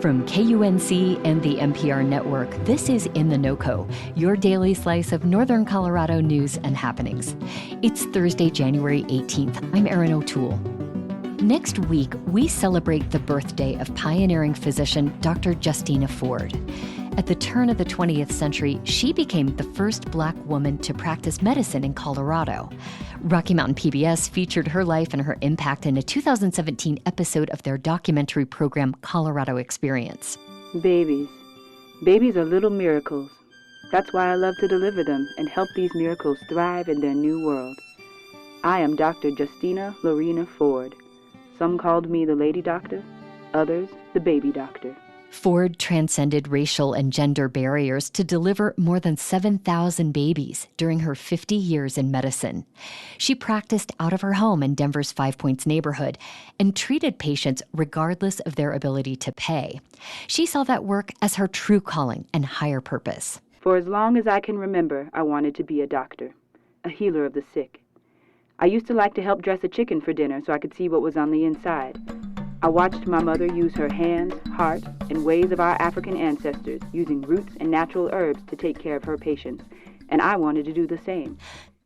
From KUNC and the NPR network, this is In the NoCo, your daily slice of Northern Colorado news and happenings. It's Thursday, January 18th. I'm Erin O'Toole. Next week, we celebrate the birthday of pioneering physician Dr. Justina Ford. At the turn of the 20th century, she became the first Black woman to practice medicine in Colorado. Rocky Mountain PBS featured her life and her impact in a 2017 episode of their documentary program, Colorado Experience. Babies. Babies are little miracles. That's why I love to deliver them and help these miracles thrive in their new world. I am Dr. Justina Lorena Ford. Some called me the lady doctor, others the baby doctor. Ford transcended racial and gender barriers to deliver more than 7,000 babies during her 50 years in medicine. She practiced out of her home in Denver's Five Points neighborhood and treated patients regardless of their ability to pay. She saw that work as her true calling and higher purpose. For as long as I can remember, I wanted to be a doctor, a healer of the sick. I used to like to help dress a chicken for dinner so I could see what was on the inside. I watched my mother use her hands, heart, and ways of our African ancestors, using roots and natural herbs to take care of her patients, and I wanted to do the same.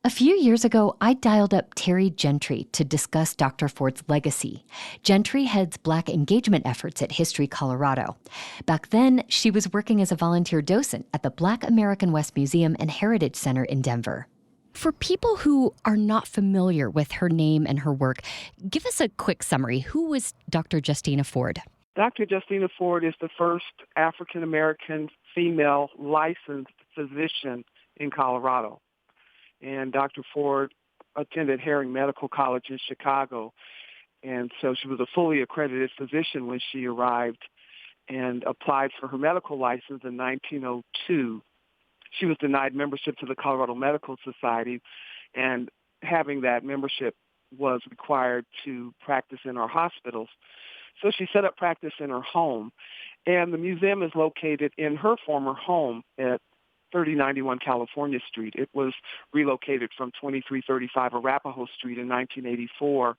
A few years ago, I dialed up Terry Gentry to discuss Dr. Ford's legacy. Gentry heads Black engagement efforts at History Colorado. Back then, she was working as a volunteer docent at the Black American West Museum and Heritage Center in Denver. For people who are not familiar with her name and her work, give us a quick summary. Who was Dr. Justina Ford? Dr. Justina Ford is the first African-American female licensed physician in Colorado. And Dr. Ford attended Herring Medical College in Chicago. And so she was a fully accredited physician when she arrived and applied for her medical license in 1902. She was denied membership to the Colorado Medical Society, and having that membership was required to practice in our hospitals. So she set up practice in her home, and the museum is located in her former home at 3091 California Street. It was relocated from 2335 Arapahoe Street in 1984,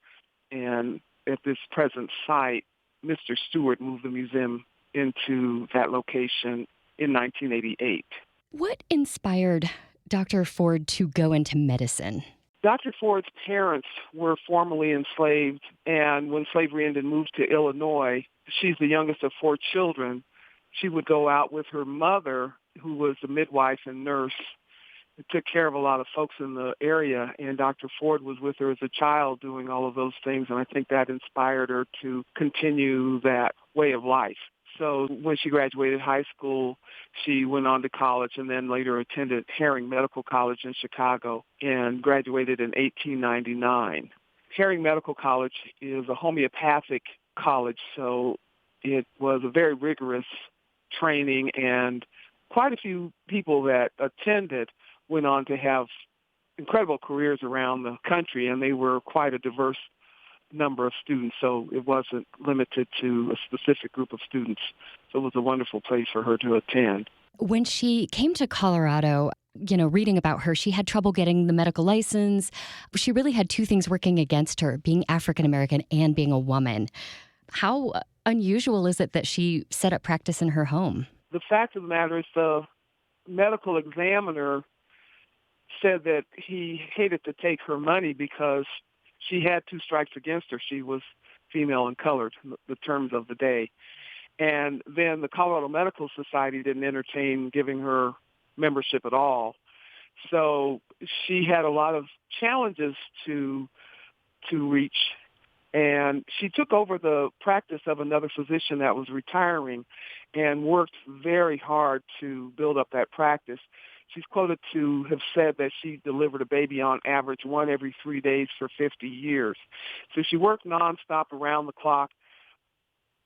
and at this present site, Mr. Stewart moved the museum into that location in 1988. What inspired Dr. Ford to go into medicine? Dr. Ford's parents were formerly enslaved, and when slavery ended, moved to Illinois. She's the youngest of four children. She would go out with her mother, who was a midwife and nurse, and took care of a lot of folks in the area, and Dr. Ford was with her as a child doing all of those things, and I think that inspired her to continue that way of life. So when she graduated high school, she went on to college and then later attended Herring Medical College in Chicago and graduated in 1899. Herring Medical College is a homeopathic college, so it was a very rigorous training, and quite a few people that attended went on to have incredible careers around the country, and they were quite a diverse number of students, so it wasn't limited to a specific group of students. So it was a wonderful place for her to attend. When she came to Colorado, reading about her, she had trouble getting the medical license. She really had two things working against her, being African American and being a woman. How unusual is it that she set up practice in her home? The fact of the matter is the medical examiner said that he hated to take her money because she had two strikes against her. She was female and colored, the terms of the day. And then the Colorado Medical Society didn't entertain giving her membership at all. So she had a lot of challenges to reach. And she took over the practice of another physician that was retiring and worked very hard to build up that practice. She's quoted to have said that she delivered a baby on average one every 3 days for 50 years. So she worked nonstop around the clock,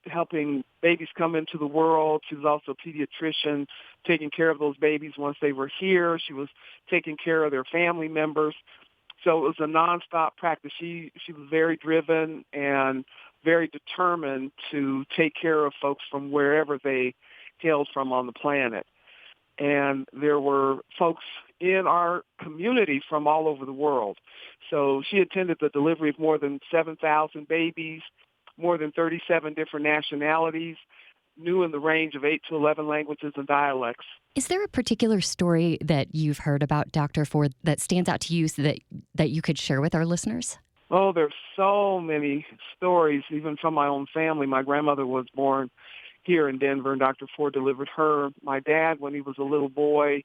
helping babies come into the world. She was also a pediatrician, taking care of those babies once they were here. She was taking care of their family members. So it was a nonstop practice. She was very driven and very determined to take care of folks from wherever they hailed from on the planet. And there were folks in our community from all over the world. So she attended the delivery of more than 7,000 babies, more than 37 different nationalities, knew in the range of 8 to 11 languages and dialects. Is there a particular story that you've heard about Dr. Ford that stands out to you so that you could share with our listeners? Oh, there's so many stories, even from my own family. My grandmother was born here in Denver, and Dr. Ford delivered her. My dad, when he was a little boy,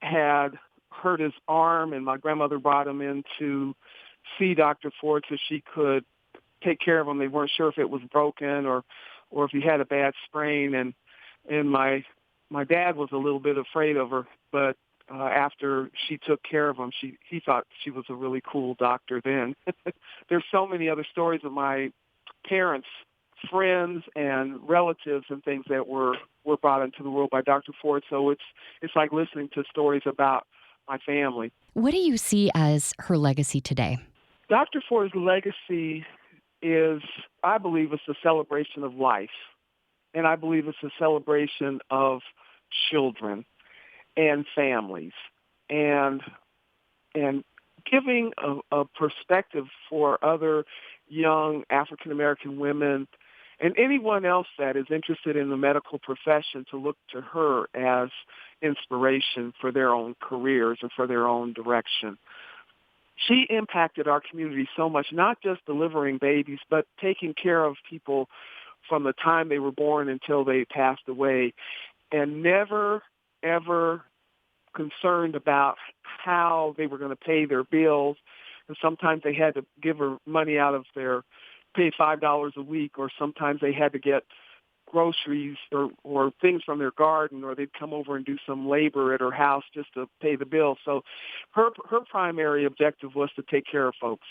had hurt his arm, and my grandmother brought him in to see Dr. Ford so she could take care of him. They weren't sure if it was broken or if he had a bad sprain, and my dad was a little bit afraid of her, but after she took care of him, he thought she was a really cool doctor then. There's so many other stories of my parents, friends, and relatives and things that were brought into the world by Dr. Ford. So it's like listening to stories about my family. What do you see as her legacy today? Dr. Ford's legacy is, I believe, it's a celebration of life. And I believe it's a celebration of children and families and giving a perspective for other young African-American women and anyone else that is interested in the medical profession to look to her as inspiration for their own careers and for their own direction. She impacted our community so much, not just delivering babies, but taking care of people from the time they were born until they passed away, and never, ever concerned about how they were going to pay their bills. And sometimes they had to give her money out of pay $5 a week, or sometimes they had to get groceries or things from their garden, or they'd come over and do some labor at her house just to pay the bill. So her primary objective was to take care of folks.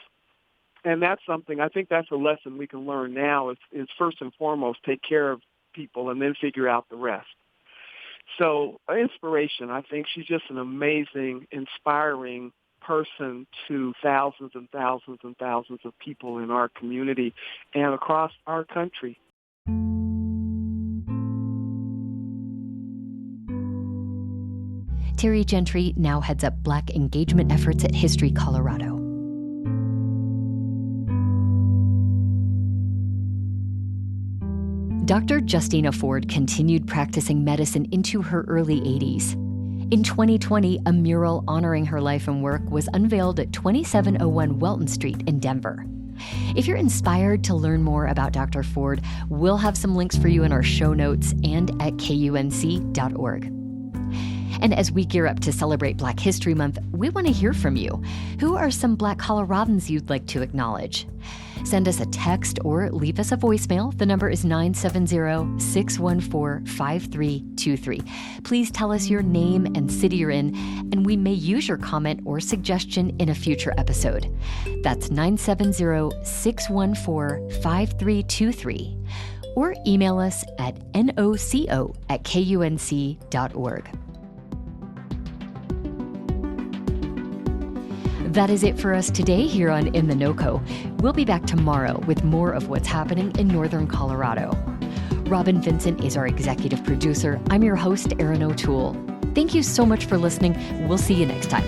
And that's something, I think that's a lesson we can learn now is first and foremost, take care of people and then figure out the rest. So inspiration, I think she's just an amazing, inspiring person to thousands and thousands and thousands of people in our community and across our country. Terry Gentry now heads up Black engagement efforts at History Colorado. Dr. Justina Ford continued practicing medicine into her early 80s. In 2020, a mural honoring her life and work was unveiled at 2701 Welton Street in Denver. If you're inspired to learn more about Dr. Ford, we'll have some links for you in our show notes and at kunc.org. And as we gear up to celebrate Black History Month, we want to hear from you. Who are some Black Coloradans you'd like to acknowledge? Send us a text or leave us a voicemail. The number is 970-614-5323. Please tell us your name and city you're in, and we may use your comment or suggestion in a future episode. That's 970-614-5323. Or email us at noco@kunc.org. That is it for us today here on In the NoCo. We'll be back tomorrow with more of what's happening in Northern Colorado. Robin Vincent is our executive producer. I'm your host, Erin O'Toole. Thank you so much for listening. We'll see you next time.